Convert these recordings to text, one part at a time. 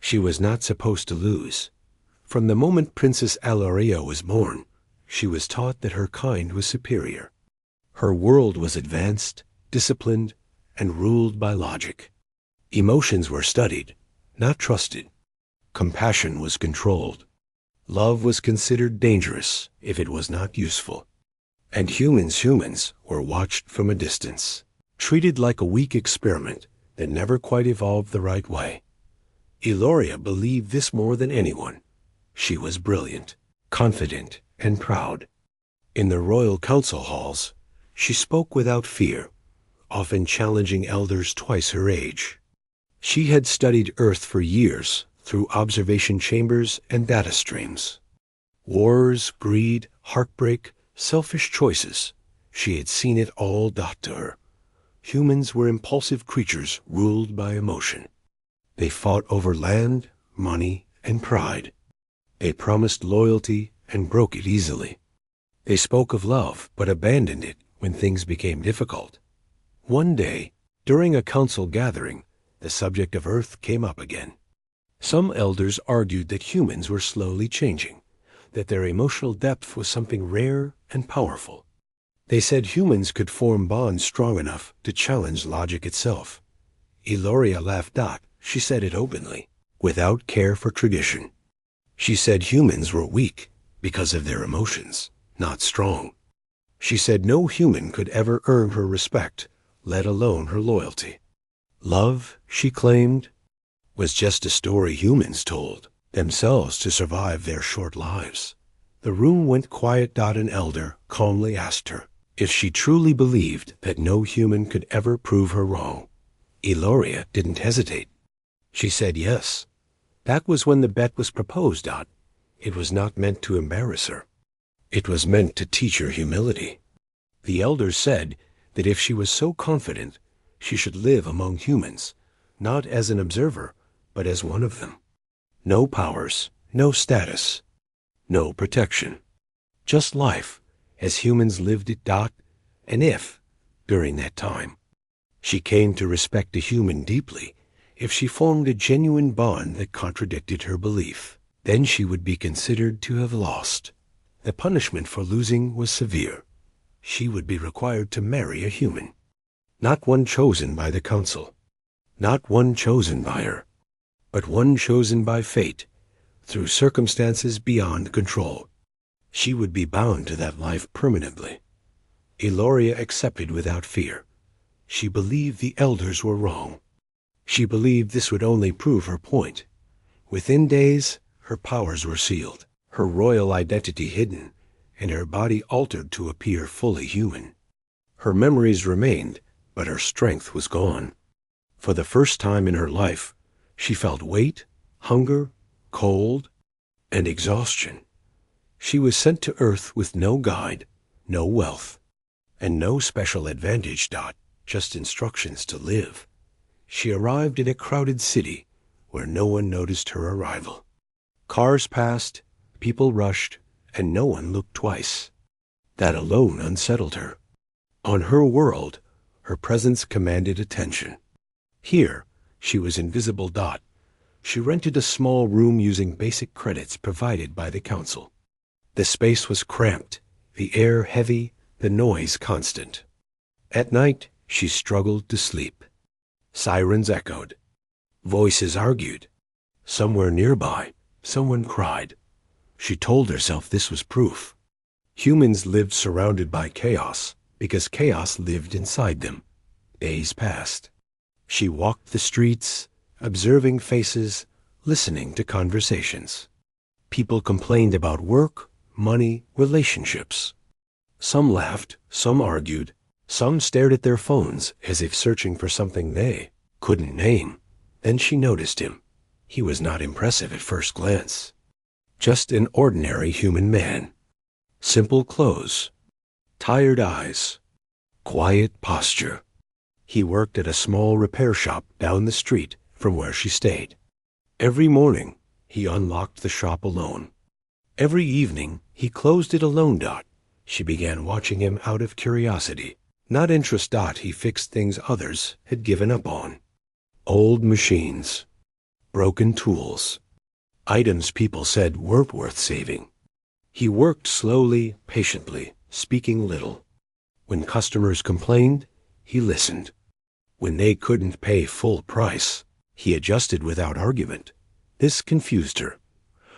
She was not supposed to lose. From the moment Princess Aloria was born, she was taught that her kind was superior. Her world was advanced, disciplined, and ruled by logic. Emotions were studied, not trusted. Compassion was controlled. Love was considered dangerous if it was not useful. And humans were watched from a distance, treated like a weak experiment that never quite evolved the right way. Eloria believed this more than anyone. She was brilliant, confident, and proud. In the royal council halls, she spoke without fear, often challenging elders twice her age. She had studied Earth for years through observation chambers and data streams. Wars, greed, heartbreak, selfish choices. She had seen it all to her. Humans were impulsive creatures ruled by emotion. They fought over land, money, and pride. They promised loyalty and broke it easily. They spoke of love but abandoned it when things became difficult. One day, during a council gathering, the subject of Earth came up again. Some elders argued that humans were slowly changing, that their emotional depth was something rare and powerful. They said humans could form bonds strong enough to challenge logic itself. Eloria laughed out. She said it openly, without care for tradition. She said humans were weak because of their emotions, not strong. She said no human could ever earn her respect, let alone her loyalty. Love, she claimed, was just a story humans told themselves to survive their short lives. The room went quiet. An elder calmly asked her if she truly believed that no human could ever prove her wrong. Eloria didn't hesitate. She said yes. That was when the bet was proposed. It was not meant to embarrass her. It was meant to teach her humility. The elders said that if she was so confident, she should live among humans, not as an observer, but as one of them. No powers, no status, no protection. Just life, as humans lived it. And if, during that time, she came to respect a human deeply, if she formed a genuine bond that contradicted her belief, then she would be considered to have lost. The punishment for losing was severe. She would be required to marry a human. Not one chosen by the council, not one chosen by her, but one chosen by fate, through circumstances beyond control. She would be bound to that life permanently. Eloria accepted without fear. She believed the elders were wrong. She believed this would only prove her point. Within days, her powers were sealed, her royal identity hidden, and her body altered to appear fully human. Her memories remained, but her strength was gone. For the first time in her life, she felt weight, hunger, cold, and exhaustion. She was sent to Earth with no guide, no wealth, and no special advantage. Just instructions to live. She arrived in a crowded city where no one noticed her arrival. Cars passed, people rushed, and no one looked twice. That alone unsettled her. On her world, her presence commanded attention. Here, she was invisible. She rented a small room using basic credits provided by the council. The space was cramped, the air heavy, the noise constant. At night, she struggled to sleep. Sirens echoed. Voices argued. Somewhere nearby, someone cried. She told herself this was proof. Humans lived surrounded by chaos because chaos lived inside them. Days passed. She walked the streets, observing faces, listening to conversations. People complained about work, money, relationships. Some laughed, some argued, some stared at their phones as if searching for something they couldn't name. Then she noticed him. He was not impressive at first glance. Just an ordinary human man. Simple clothes, tired eyes, quiet posture. He worked at a small repair shop down the street from where she stayed. Every morning, he unlocked the shop alone. Every evening, he closed it alone. She began watching him out of curiosity, not interest. He fixed things others had given up on. Old machines, broken tools, items people said weren't worth saving. He worked slowly, patiently, speaking little. When customers complained, he listened. When they couldn't pay full price, he adjusted without argument. This confused her.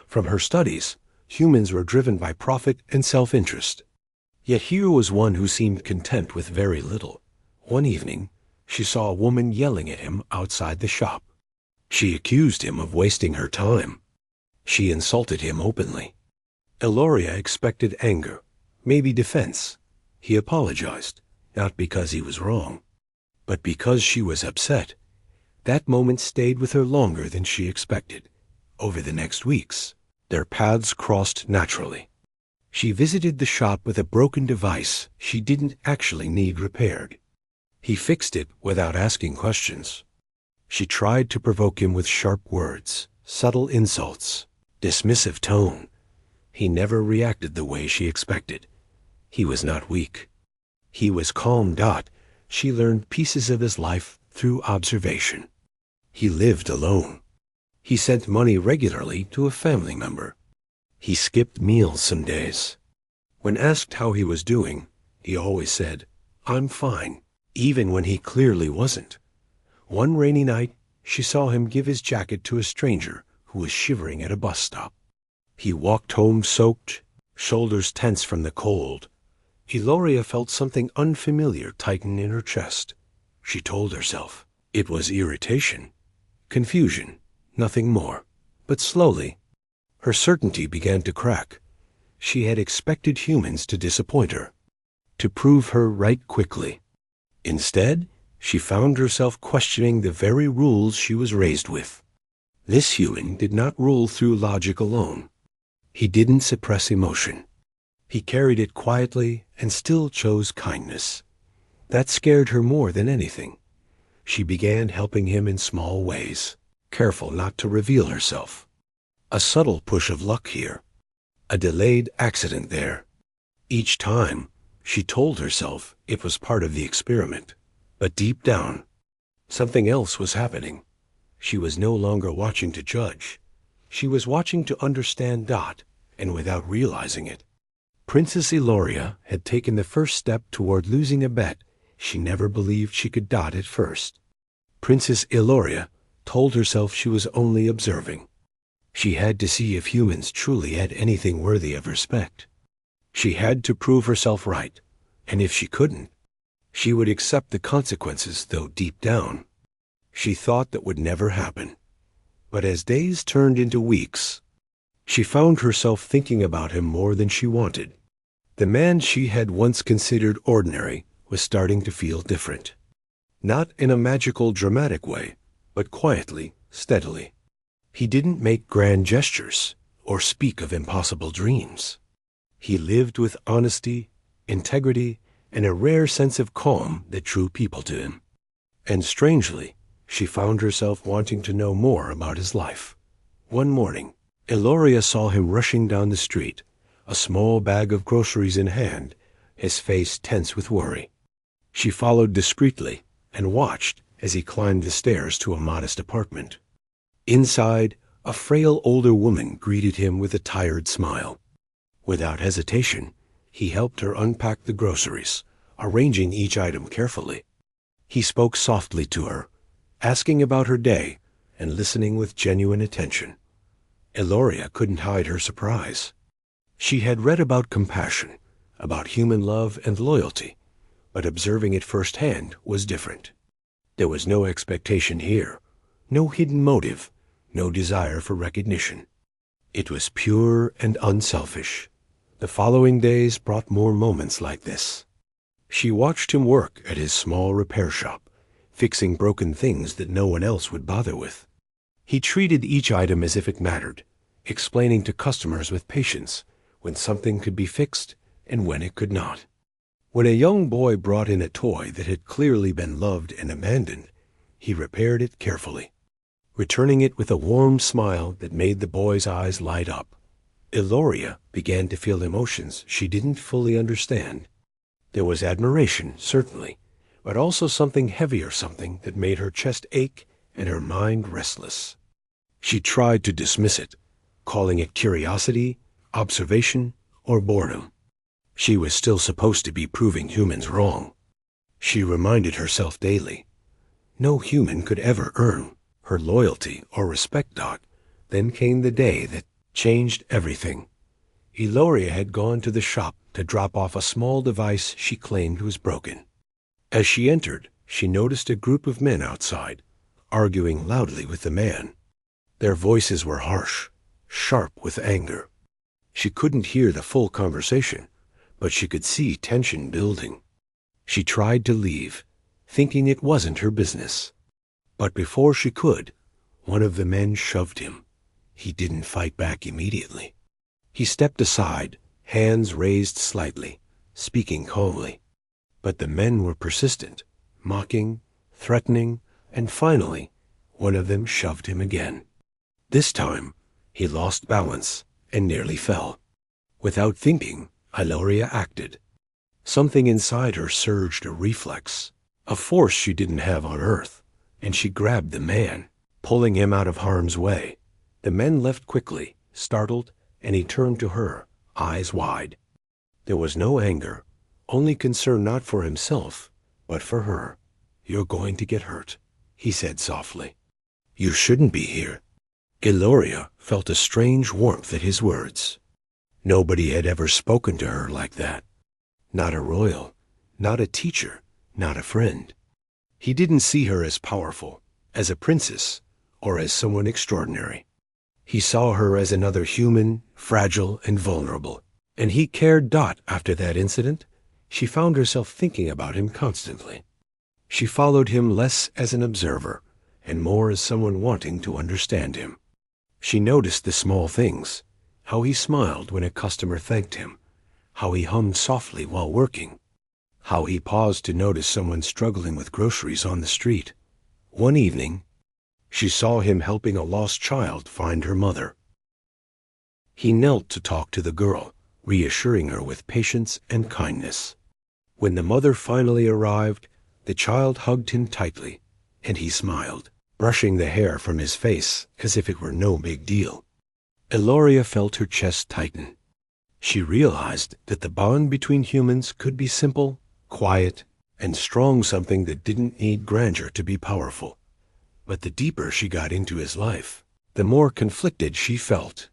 From her studies, humans were driven by profit and self-interest. Yet here was one who seemed content with very little. One evening, she saw a woman yelling at him outside the shop. She accused him of wasting her time. She insulted him openly. Eloria expected anger, maybe defense. He apologized, not because he was wrong, but because she was upset. That moment stayed with her longer than she expected. Over the next weeks, their paths crossed naturally. She visited the shop with a broken device she didn't actually need repaired. He fixed it without asking questions. She tried to provoke him with sharp words, subtle insults, dismissive tone. He never reacted the way she expected. He was not weak. He was calm. She learned pieces of his life through observation. He lived alone. He sent money regularly to a family member. He skipped meals some days. When asked how he was doing, he always said, "I'm fine," even when he clearly wasn't. One rainy night, she saw him give his jacket to a stranger who was shivering at a bus stop. He walked home soaked, shoulders tense from the cold. Eloria felt something unfamiliar tighten in her chest. She told herself it was irritation, confusion, nothing more. But slowly, her certainty began to crack. She had expected humans to disappoint her, to prove her right quickly. Instead, she found herself questioning the very rules she was raised with. This human did not rule through logic alone. He didn't suppress emotion. He carried it quietly and still chose kindness. That scared her more than anything. She began helping him in small ways, careful not to reveal herself. A subtle push of luck here, a delayed accident there. Each time, she told herself it was part of the experiment. But deep down, something else was happening. She was no longer watching to judge. She was watching to understand. And without realizing it, Princess Eloria had taken the first step toward losing a bet she never believed she could at first. Princess Eloria told herself she was only observing. She had to see if humans truly had anything worthy of respect. She had to prove herself right, and if she couldn't, she would accept the consequences, though deep down, she thought that would never happen. But as days turned into weeks, she found herself thinking about him more than she wanted. The man she had once considered ordinary was starting to feel different. Not in a magical, dramatic way, but quietly, steadily. He didn't make grand gestures or speak of impossible dreams. He lived with honesty, integrity, and a rare sense of calm that drew people to him. And strangely, she found herself wanting to know more about his life. One morning, Eloria saw him rushing down the street, a small bag of groceries in hand, his face tense with worry. She followed discreetly and watched as he climbed the stairs to a modest apartment. Inside, a frail older woman greeted him with a tired smile. Without hesitation, he helped her unpack the groceries, arranging each item carefully. He spoke softly to her, asking about her day and listening with genuine attention. Eloria couldn't hide her surprise. She had read about compassion, about human love and loyalty, but observing it firsthand was different. There was no expectation here, no hidden motive, no desire for recognition. It was pure and unselfish. The following days brought more moments like this. She watched him work at his small repair shop, fixing broken things that no one else would bother with. He treated each item as if it mattered, explaining to customers with patience when something could be fixed and when it could not. When a young boy brought in a toy that had clearly been loved and abandoned, he repaired it carefully, returning it with a warm smile that made the boy's eyes light up. Eloria began to feel emotions she didn't fully understand. There was admiration, certainly, but also something heavier, something that made her chest ache and her mind restless. She tried to dismiss it, calling it curiosity, observation, or boredom. She was still supposed to be proving humans wrong. She reminded herself daily, no human could ever earn her loyalty or respect. Then came the day that changed everything. Eloria had gone to the shop to drop off a small device she claimed was broken. As she entered, she noticed a group of men outside, arguing loudly with the man. Their voices were harsh, sharp with anger. She couldn't hear the full conversation, but she could see tension building. She tried to leave, thinking it wasn't her business. But before she could, one of the men shoved him. He didn't fight back immediately. He stepped aside, hands raised slightly, speaking calmly. But the men were persistent, mocking, threatening, and finally, one of them shoved him again. This time, he lost balance and nearly fell. Without thinking, Eloria acted. Something inside her surged a reflex, a force she didn't have on Earth, and she grabbed the man, pulling him out of harm's way. The men left quickly, startled, and he turned to her, eyes wide. There was no anger, only concern not for himself, but for her. "You're going to get hurt," he said softly. "You shouldn't be here." Eloria felt a strange warmth at his words. Nobody had ever spoken to her like that. Not a royal, not a teacher, not a friend. He didn't see her as powerful, as a princess, or as someone extraordinary. He saw her as another human, fragile and vulnerable. And he cared. After that incident, she found herself thinking about him constantly. She followed him less as an observer, and more as someone wanting to understand him. She noticed the small things, how he smiled when a customer thanked him, how he hummed softly while working, how he paused to notice someone struggling with groceries on the street. One evening, she saw him helping a lost child find her mother. He knelt to talk to the girl, reassuring her with patience and kindness. When the mother finally arrived, the child hugged him tightly, and he smiled, brushing the hair from his face as if it were no big deal. Eloria felt her chest tighten. She realized that the bond between humans could be simple, quiet, and strong, something that didn't need grandeur to be powerful. But the deeper she got into his life, the more conflicted she felt.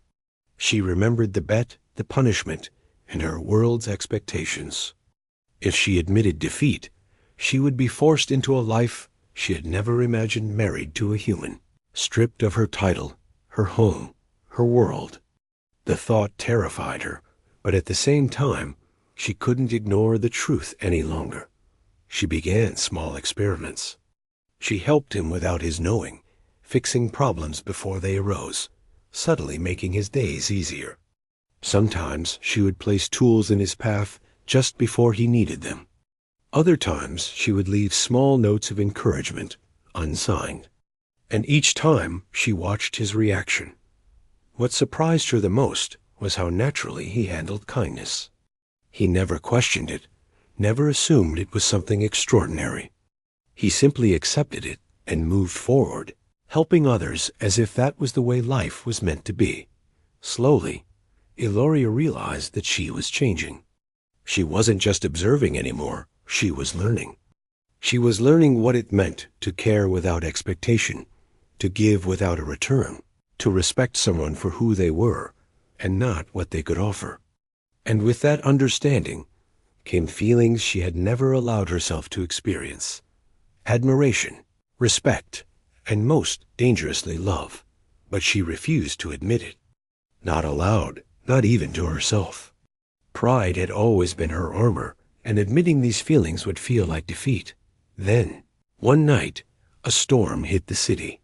She remembered the bet, the punishment, and her world's expectations. If she admitted defeat, she would be forced into a life she had never imagined, married to a human, stripped of her title, her home, her world. The thought terrified her, but at the same time, she couldn't ignore the truth any longer. She began small experiments. She helped him without his knowing, fixing problems before they arose, subtly making his days easier. Sometimes she would place tools in his path just before he needed them. Other times she would leave small notes of encouragement, unsigned. And each time she watched his reaction. What surprised her the most was how naturally he handled kindness. He never questioned it, never assumed it was something extraordinary. He simply accepted it and moved forward, helping others as if that was the way life was meant to be. Slowly, Eloria realized that she was changing. She wasn't just observing anymore, she was learning. She was learning what it meant to care without expectation, to give without a return, to respect someone for who they were and not what they could offer. And with that understanding came feelings she had never allowed herself to experience. Admiration, respect, and most dangerously love. But she refused to admit it. Not aloud, not even to herself. Pride had always been her armor, and admitting these feelings would feel like defeat. Then, one night, a storm hit the city.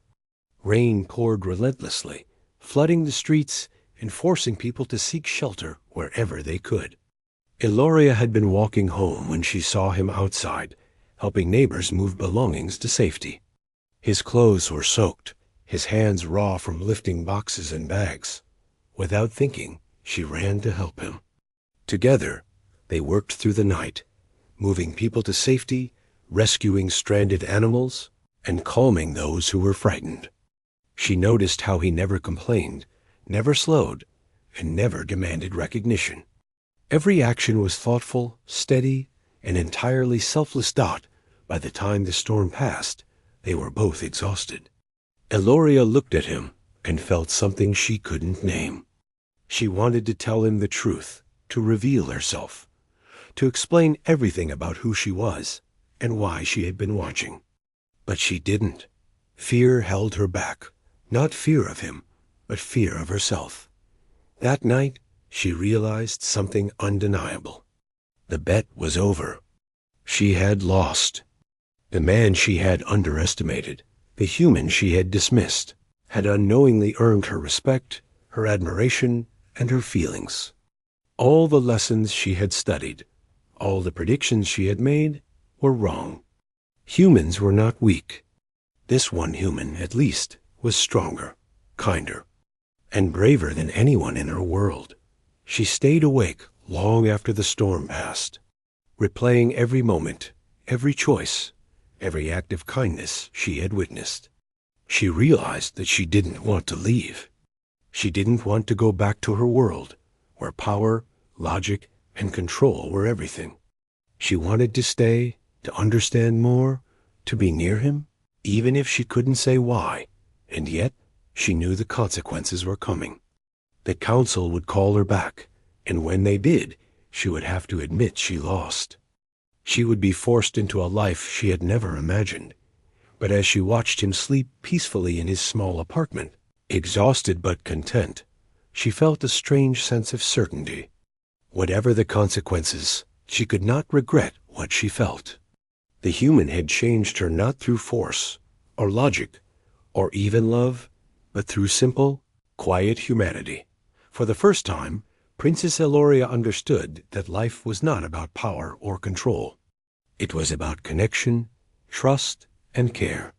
Rain poured relentlessly, flooding the streets and forcing people to seek shelter wherever they could. Eloria had been walking home when she saw him outside, helping neighbors move belongings to safety. His clothes were soaked, his hands raw from lifting boxes and bags. Without thinking, she ran to help him. Together, they worked through the night, moving people to safety, rescuing stranded animals, and calming those who were frightened. She noticed how he never complained, never slowed, and never demanded recognition. Every action was thoughtful, steady, and entirely selfless. By the time the storm passed, they were both exhausted. Eloria looked at him and felt something she couldn't name. She wanted to tell him the truth, to reveal herself, to explain everything about who she was and why she had been watching. But she didn't. Fear held her back, not fear of him, but fear of herself. That night, she realized something undeniable. The bet was over. She had lost. The man she had underestimated, the human she had dismissed, had unknowingly earned her respect, her admiration, and her feelings. All the lessons she had studied, all the predictions she had made, were wrong. Humans were not weak. This one human, at least, was stronger, kinder, and braver than anyone in her world. She stayed awake long after the storm passed, replaying every moment, every choice, every act of kindness she had witnessed. She realized that she didn't want to leave. She didn't want to go back to her world, where power, logic, and control were everything. She wanted to stay, to understand more, to be near him, even if she couldn't say why, and yet she knew the consequences were coming. The council would call her back, and when they did, she would have to admit she lost. She would be forced into a life she had never imagined. But as she watched him sleep peacefully in his small apartment, exhausted but content, she felt a strange sense of certainty. Whatever the consequences, she could not regret what she felt. The human had changed her not through force, or logic, or even love, but through simple, quiet humanity. For the first time, Princess Eloria understood that life was not about power or control. It was about connection, trust, and care.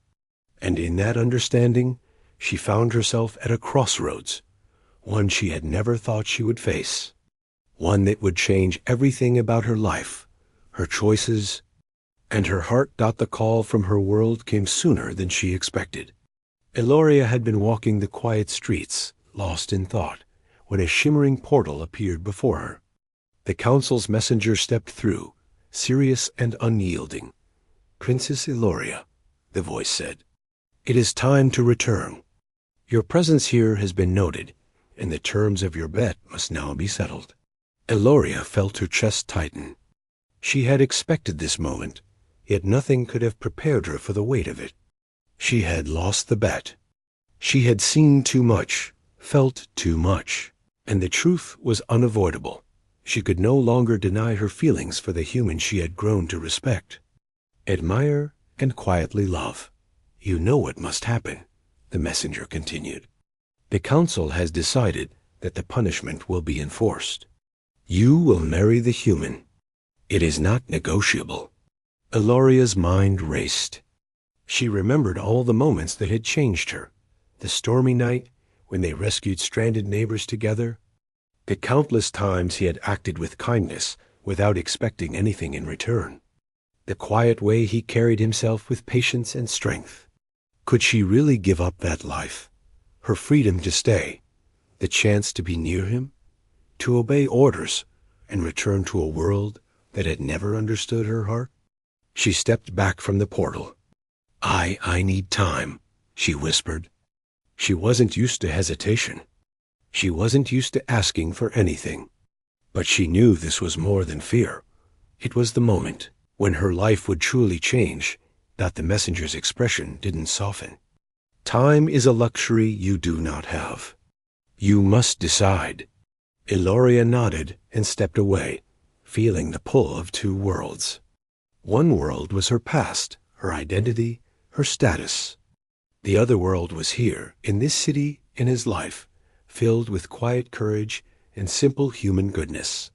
And in that understanding, she found herself at a crossroads, one she had never thought she would face, one that would change everything about her life, her choices, and her heart. The call from her world came sooner than she expected. Eloria had been walking the quiet streets, lost in thought, when a shimmering portal appeared before her. The council's messenger stepped through, serious and unyielding. "Princess Eloria," the voice said, "it is time to return. Your presence here has been noted, and the terms of your bet must now be settled." Eloria felt her chest tighten. She had expected this moment, yet nothing could have prepared her for the weight of it. She had lost the bet. She had seen too much, felt too much, and the truth was unavoidable. She could no longer deny her feelings for the human she had grown to respect, admire, and quietly love. "You know what must happen," the messenger continued. "The council has decided that the punishment will be enforced. You will marry the human. It is not negotiable." Eloria's mind raced. She remembered all the moments that had changed her. The stormy night when they rescued stranded neighbors together, the countless times he had acted with kindness without expecting anything in return, the quiet way he carried himself with patience and strength. Could she really give up that life, her freedom to stay, the chance to be near him, to obey orders, and return to a world that had never understood her heart? She stepped back from the portal. I need time," she whispered. She wasn't used to hesitation. She wasn't used to asking for anything. But she knew this was more than fear. It was the moment when her life would truly change. That the messenger's expression didn't soften. "Time is a luxury you do not have. You must decide." Eloria nodded and stepped away, feeling the pull of two worlds. One world was her past, her identity, her status. The other world was here, in this city, in his life, filled with quiet courage and simple human goodness.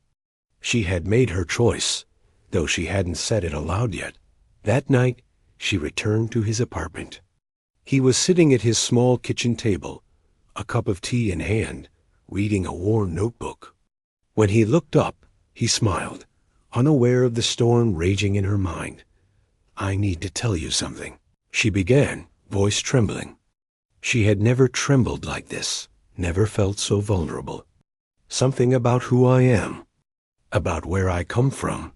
She had made her choice, though she hadn't said it aloud yet. That night, she returned to his apartment. He was sitting at his small kitchen table, a cup of tea in hand, reading a worn notebook. When he looked up, he smiled, unaware of the storm raging in her mind. "I need to tell you something," she began, voice trembling. She had never trembled like this, never felt so vulnerable. Something about who I am, about where I come from.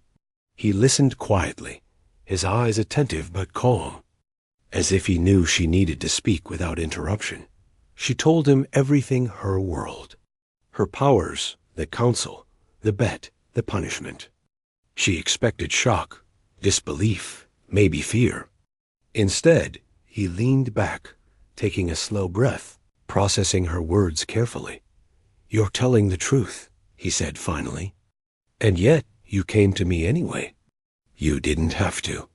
He listened quietly, his eyes attentive but calm, as if he knew she needed to speak without interruption. She told him everything her world, her powers, the council, the bet, the punishment. She expected shock, disbelief, maybe fear. Instead, he leaned back, taking a slow breath, processing her words carefully. "You're telling the truth," he said finally. "And yet you came to me anyway." "You didn't have to.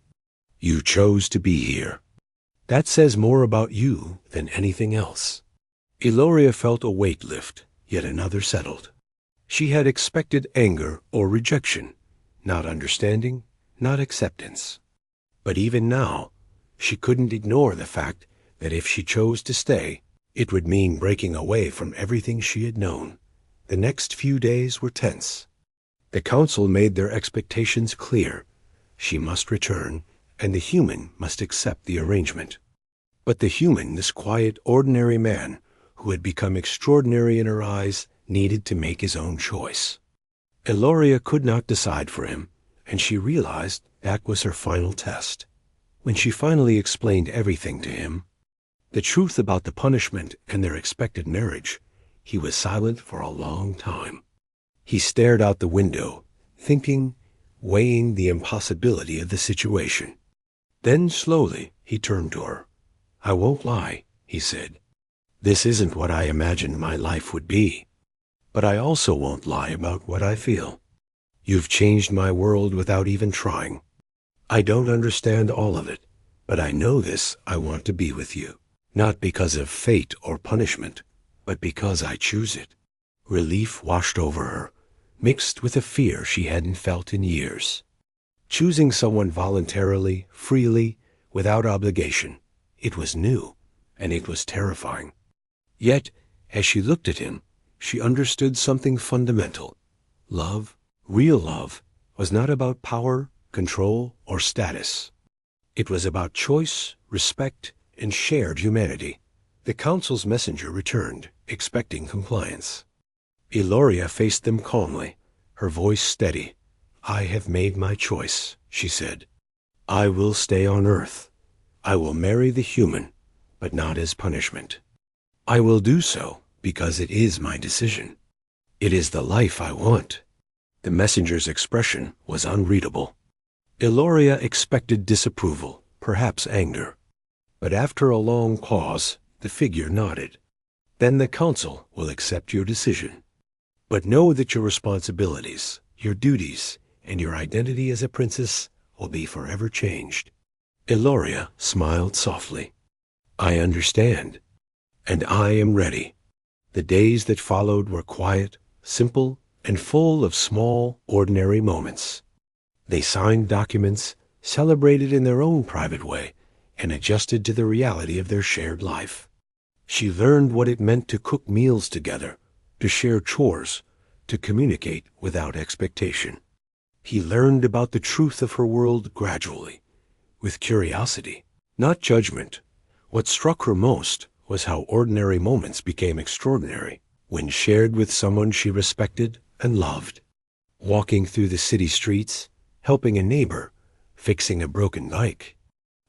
You chose to be here. That says more about you than anything else." Eloria felt a weight lift, yet another settled. She had expected anger or rejection, not understanding, not acceptance. But even now, she couldn't ignore the fact that if she chose to stay, it would mean breaking away from everything she had known. The next few days were tense. The council made their expectations clear. She must return, and the human must accept the arrangement. But the human, this quiet, ordinary man, who had become extraordinary in her eyes, needed to make his own choice. Eloria could not decide for him, and she realized that was her final test. When she finally explained everything to him, the truth about the punishment and their expected marriage, he was silent for a long time. He stared out the window, thinking, weighing the impossibility of the situation. Then slowly he turned to her. "I won't lie," he said. "This isn't what I imagined my life would be. But I also won't lie about what I feel. You've changed my world without even trying. I don't understand all of it, but I know this: I want to be with you. Not because of fate or punishment, but because I choose it." Relief washed over her, mixed with a fear she hadn't felt in years. Choosing someone voluntarily, freely, without obligation, it was new, and it was terrifying. Yet, as she looked at him, she understood something fundamental. Love, real love, was not about power, control, or status. It was about choice, respect, and shared humanity. The council's messenger returned, expecting compliance. Eloria faced them calmly, her voice steady. "I have made my choice," she said. "I will stay on Earth. I will marry the human, but not as punishment. I will do so because it is my decision. It is the life I want." The messenger's expression was unreadable. Eloria expected disapproval, perhaps anger. But after a long pause, the figure nodded. "Then the council will accept your decision. But know that your responsibilities, your duties, and your identity as a princess will be forever changed." Eloria smiled softly. "I understand, and I am ready." The days that followed were quiet, simple, and full of small, ordinary moments. They signed documents, celebrated in their own private way, and adjusted to the reality of their shared life. She learned what it meant to cook meals together, to share chores, to communicate without expectation. He learned about the truth of her world gradually, with curiosity, not judgment. What struck her most was how ordinary moments became extraordinary when shared with someone she respected and loved. Walking through the city streets, helping a neighbor, fixing a broken bike,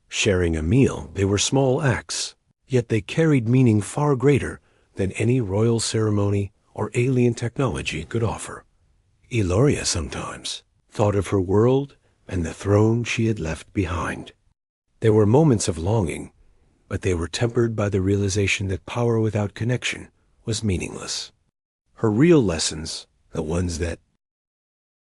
sharing a meal, they were small acts, yet they carried meaning far greater than any royal ceremony or alien technology could offer. Eloria sometimes thought of her world and the throne she had left behind. There were moments of longing, but they were tempered by the realization that power without connection was meaningless. Her real lessons, the ones that